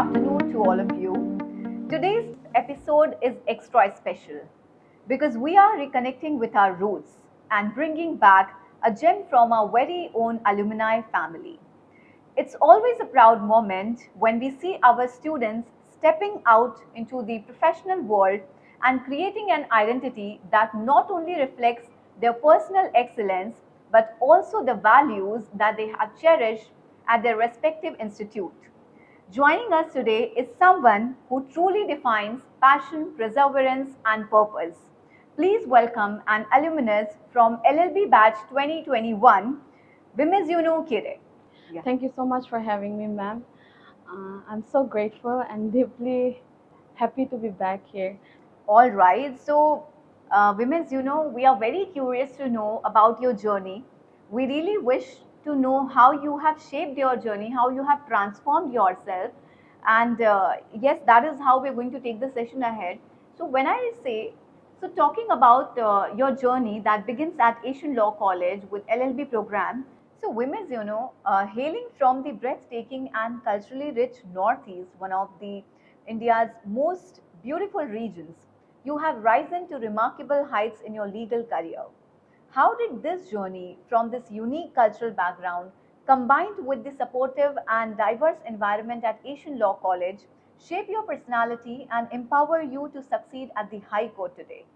afternoon to all of you. Today's episode is extra special because we are reconnecting with our roots and bringing back a gem from our very own alumni family. It's always a proud moment when we see our students stepping out into the professional world and creating an identity that not only reflects their personal excellence but also the values that they have cherished at their respective institute. Joining us today is someone who truly defines passion, perseverance, and purpose. Please welcome an alumnus from LLB batch 2021, Vimezhunuo Kire. Yeah. Thank you so much for having me, ma'am. I'm so grateful and deeply happy to be back here. All right. So, we are very curious to know about your journey. We really wish to know how you have shaped your journey, how you have transformed yourself. And yes, that is how we're going to take the session ahead. So, when I say, so talking about your journey that begins at Asian Law College with LLB program. So, women's, hailing from the breathtaking and culturally rich Northeast, one of the India's most beautiful regions, you have risen to remarkable heights in your legal career. How did this journey from this unique cultural background, combined with the supportive and diverse environment at Asian Law College, shape your personality and empower you to succeed at the High Court today?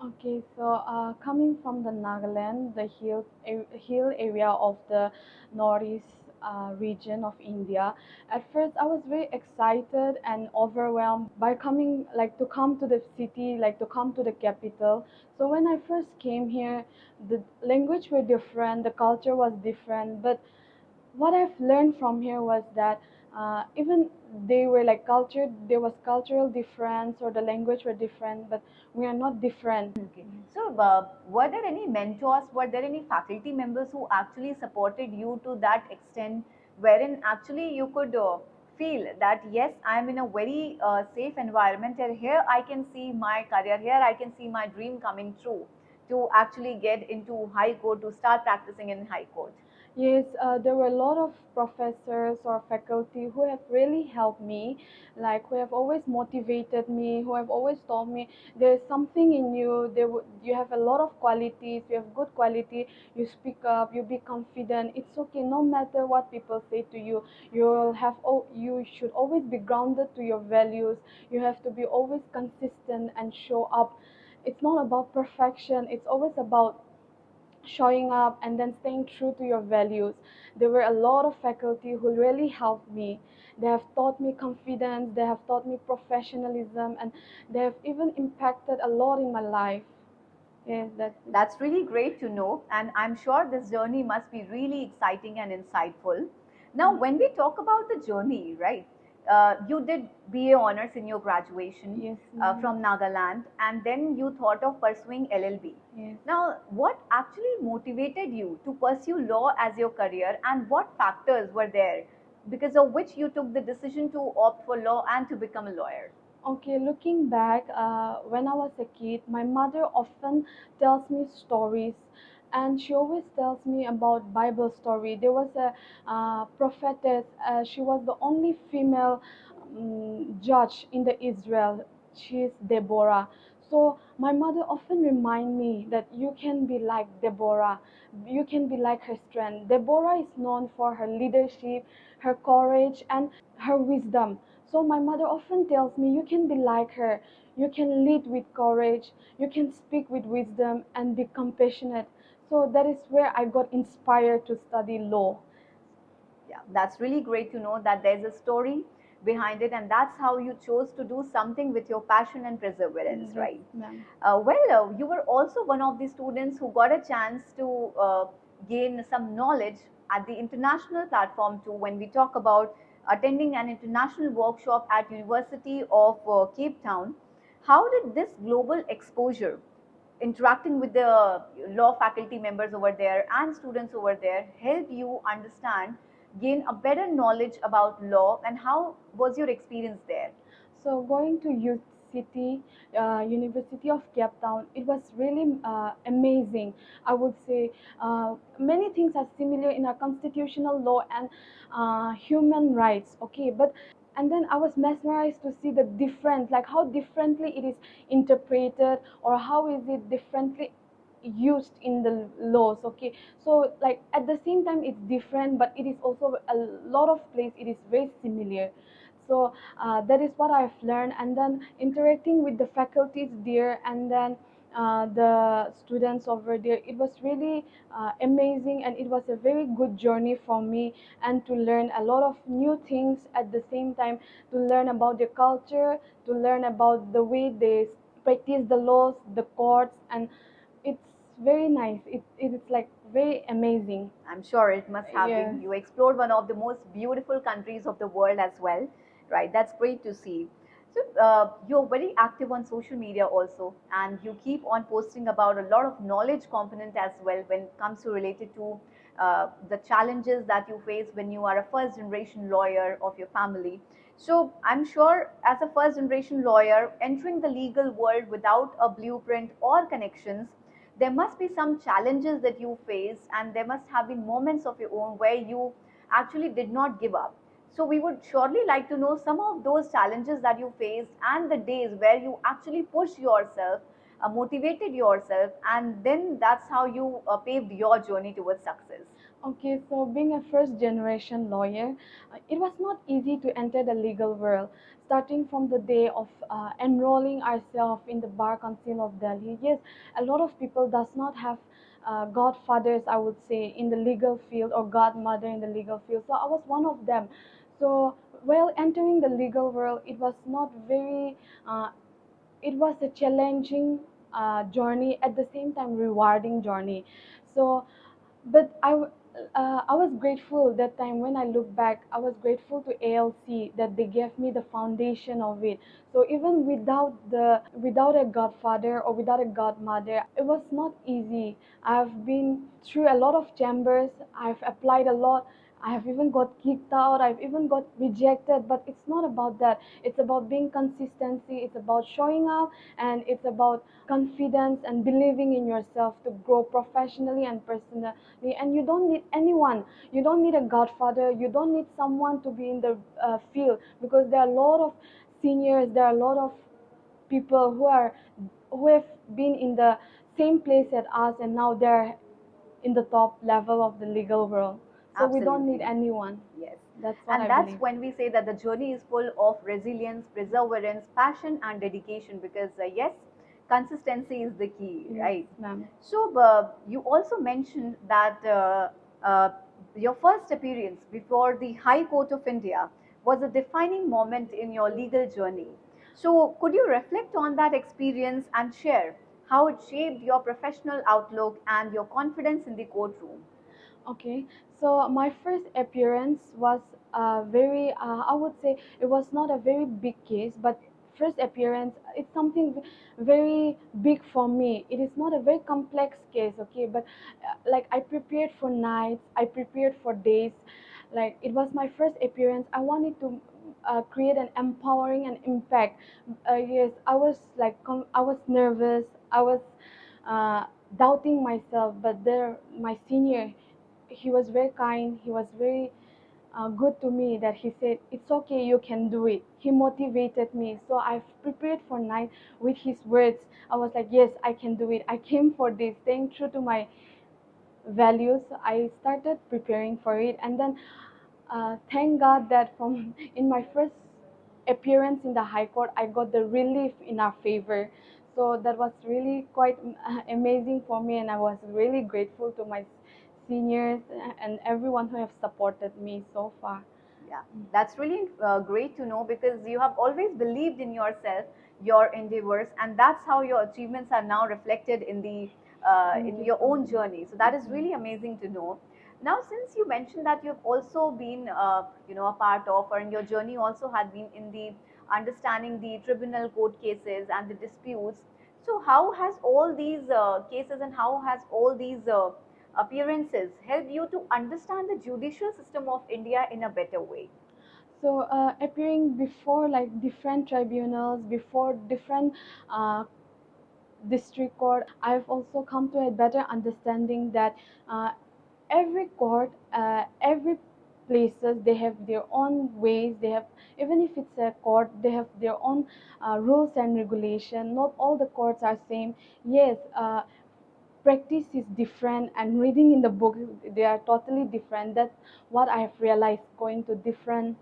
Okay, so coming from the Nagaland, the hill area of the northeast region of India, at first I was very excited and overwhelmed by to come to the city, like to come to the capital. So when I first came here, the language were different, the culture was different, but what I've learned from here was that even they were like culture, there was cultural difference or the language were different, but we are not different. Okay. So, were there any mentors, were there any faculty members who actually supported you to that extent, wherein actually you could feel that, yes, I am in a very safe environment, and here I can see my career, here I can see my dream coming true to actually get into High Court, to start practicing in High Court? Yes, there were a lot of professors or faculty who have really helped me, like who have always motivated me, who have always told me there is something in you. You have a lot of qualities. You have good quality. You speak up. You be confident. It's okay, no matter what people say to you. You should always be grounded to your values. You have to be always consistent and show up. It's not about perfection. It's always about showing up and then staying true to your values. There were a lot of faculty who really helped me. They have taught me confidence, they have taught me professionalism, and they have even impacted a lot in my life. Yes, That's really great to know, and I'm sure this journey must be really exciting and insightful. Now, when we talk about the journey, right? You did BA honors in your graduation yes, from Nagaland, and then you thought of pursuing LLB. yes. Now, what actually motivated you to pursue law as your career, and what factors were there because of which you took the decision to opt for law and to become a lawyer? Okay, looking back, when I was a kid, my mother often tells me stories, and she always tells me about Bible story. There was a prophetess. She was the only female judge in the Israel. She is Deborah. So my mother often remind me that you can be like Deborah. You can be like her strength. Deborah is known for her leadership, her courage, and her wisdom. So my mother often tells me you can be like her. You can lead with courage. You can speak with wisdom and be compassionate. So that is where I got inspired to study law. Yeah, that's really great to know that there's a story behind it, and that's how you chose to do something with your passion and perseverance, Yes, right? ma'am. You were also one of the students who got a chance to gain some knowledge at the international platform too. When we talk about attending an international workshop at University of Cape Town, how did this global exposure, interacting with the law faculty members over there and students over there, help you understand, gain a better knowledge about law, and how was your experience there? So going to UCT, University of Cape Town, it was really amazing. I would say many things are similar in our constitutional law and human rights. Okay, but and then I was mesmerized to see the difference, like how differently it is interpreted, or how is it differently used in the laws. Okay, so like at the same time it's different, but it is also a lot of place it is very similar. So that is what I've learned, and then interacting with the faculties there, and then the students over there, it was really amazing, and it was a very good journey for me, and to learn a lot of new things at the same time, to learn about their culture, to learn about the way they practice the laws, the courts, and it's very nice. It is like very amazing. I'm sure it must have Yes. been. You explored one of the most beautiful countries of the world as well, right? That's great to see. So you're very active on social media also, and you keep on posting about a lot of knowledge component as well when it comes to related to the challenges that you face when you are a first generation lawyer of your family. So I'm sure as a first generation lawyer entering the legal world without a blueprint or connections, there must be some challenges that you faced, and there must have been moments of your own where you actually did not give up. So we would surely like to know some of those challenges that you faced and the days where you actually pushed yourself, motivated yourself, and then that's how you paved your journey towards success. Okay, so being a first generation lawyer, it was not easy to enter the legal world. Starting from the day of enrolling ourselves in the Bar Council of Delhi, yes, a lot of people does not have godfathers, I would say, in the legal field, or godmother in the legal field. So I was one of them. So while entering the legal world, it was not very, uh, it was a challenging journey, at the same time rewarding journey. So but I was grateful that time. When I look back, I was grateful to ALC that they gave me the foundation of it. So even without a godfather or without a godmother, it was not easy. I've been through a lot of chambers. I've applied a lot. I have even got kicked out. I've even got rejected. But it's not about that. It's about being consistency. It's about showing up, and it's about confidence and believing in yourself to grow professionally and personally. And you don't need anyone. You don't need a godfather. You don't need someone to be in the field, because there are a lot of seniors. There are a lot of people who have been in the same place as us, and now they're in the top level of the legal world. So we don't need Absolutely. anyone. Yes. That's what And I that's believe. when we say that the journey is full of resilience, perseverance, passion, and dedication because, yes, consistency is the key, Yes, right? ma'am. So, you also mentioned that your first appearance before the High Court of India was a defining moment in your legal journey. So, could you reflect on that experience and share how it shaped your professional outlook and your confidence in the courtroom? Okay, so my first appearance was very, I would say it was not a very big case, but first appearance, it's something very big for me. It is not a very complex case, okay, but like I prepared for nights, I prepared for days. Like it was my first appearance. I wanted to create an empowering and impact. Yes, I was like, I was nervous. I was uh, doubting myself, but there, my senior, he was very kind. He was very good to me, that he said it's okay, you can do it. He motivated me, so I've prepared for night with his words. I was like, yes, I can do it. I came for this, staying true to my values. I started preparing for it, and then thank God that from in my first appearance in the High Court, I got the relief in our favor. So that was really quite amazing for me, and I was really grateful to my seniors and everyone who have supported me so far. Yeah, that's really great to know because you have always believed in yourself, your endeavors, and that's how your achievements are now reflected Thank in you your so own much. journey. So that is really amazing to know. Now, since you mentioned that you've also been, a part of, or in your journey also had been in the understanding the tribunal court cases and the disputes. So, how has all these cases and how has all these appearances help you to understand the judicial system of India in a better way? So appearing before like different tribunals, before different uh, district court, I've also come to a better understanding that every court, every places, they have their own ways, they have, even if it's a court, they have their own rules and regulation. Not all the courts are same. Yes, practice is different, and reading in the book, they are totally different. That's what I have realized going to different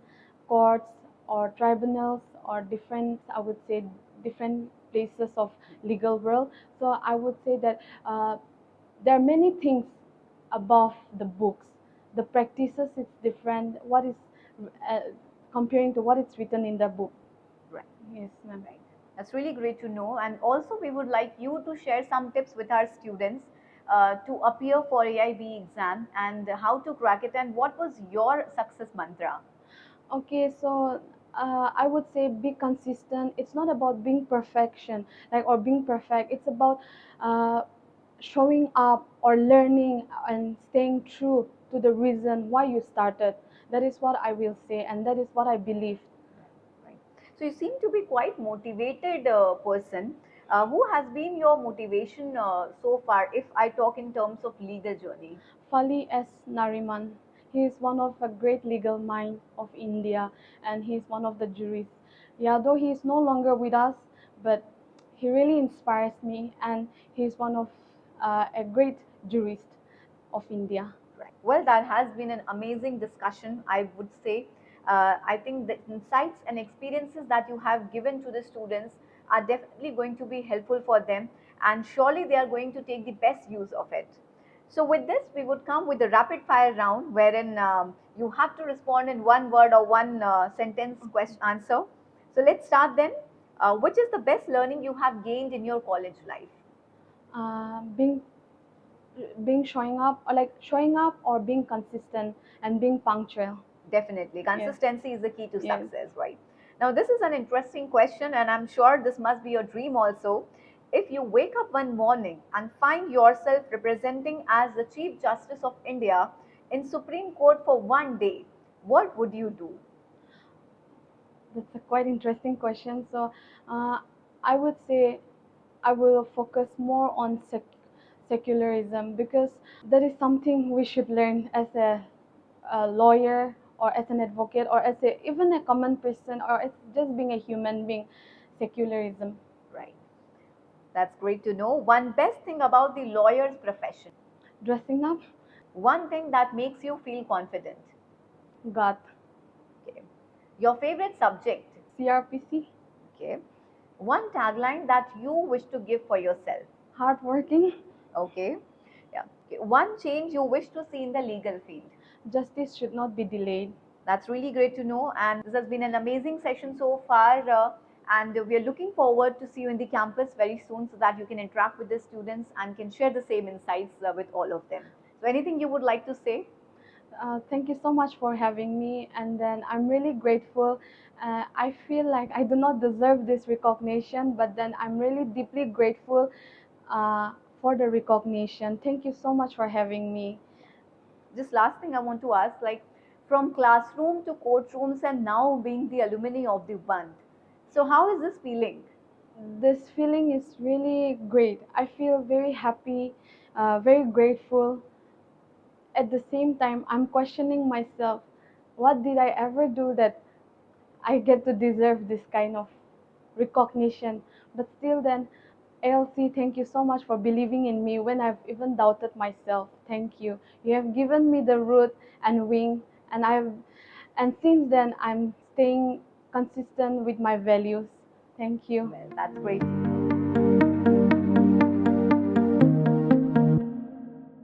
courts or tribunals, or different, I would say, different places of legal world. So I would say that there are many things above the books. The practices is different. What is uh, comparing to what is written in the book. Right. Yes, ma'am. Right. That's really great to know. And also, we would like you to share some tips with our students to appear for AIB exam and how to crack it. And what was your success mantra? Okay, so I would say be consistent. It's not about being perfection, like, or being perfect. It's about uh, showing up or learning and staying true to the reason why you started. That is what I will say, and that is what I believe. Right. So you seem to be quite motivated person. Who has been your motivation so far? If I talk in terms of legal journey. Fali S. Nariman. He is one of a great legal mind of India, and he is one of the jurists. Yeah, though he is no longer with us, but he really inspires me, and he is one of a great jurist of India. Right. Well, that has been an amazing discussion, I would say. I think the insights and experiences that you have given to the students are definitely going to be helpful for them, and surely they are going to take the best use of it. So, with this, we would come with a rapid fire round wherein you have to respond in one word or one sentence question answer. So, let's start then. Which is the best learning you have gained in your college life? Being showing up, or like showing up or being consistent and being punctual. Definitely. Yes. Consistency is the key to Yes. success, right? Now, this is an interesting question, and I'm sure this must be your dream also. If you wake up one morning and find yourself representing as the Chief Justice of India in Supreme Court for one day, what would you do? That's a quite interesting question. So, uh, I would say I will focus more on secularism, because that is something we should learn as a lawyer, or as an advocate, or as a, even a common person, or as just being a human being. Secularism. Right. That's great to know. One best thing about the lawyer's profession. Dressing up. One thing that makes you feel confident. God. Okay. Your favorite subject. CRPC. Okay. One tagline that you wish to give for yourself. Hardworking. Okay. Yeah. Okay. One change you wish to see in the legal field. Justice should not be delayed. That's really great to know. And this has been an amazing session so far. And we are looking forward to see you in the campus very soon so that you can interact with the students and can share the same insights with all of them. So, anything you would like to say? Thank you so much for having me, and then I'm really grateful. I feel like I do not deserve this recognition, but then I'm really deeply grateful uh, for the recognition. Thank you so much for having me. Just last thing I want to ask, like from classroom to courtrooms and now being the alumni of the band. So, how is this feeling? This feeling is really great. I feel very happy, very grateful. At the same time, I'm questioning myself. What did I ever do that I get to deserve this kind of recognition? But still, then, ALC, thank you so much for believing in me when I've even doubted myself. Thank you. You have given me the root and wing, and since then I'm staying consistent with my values. Thank you. Well, that's great.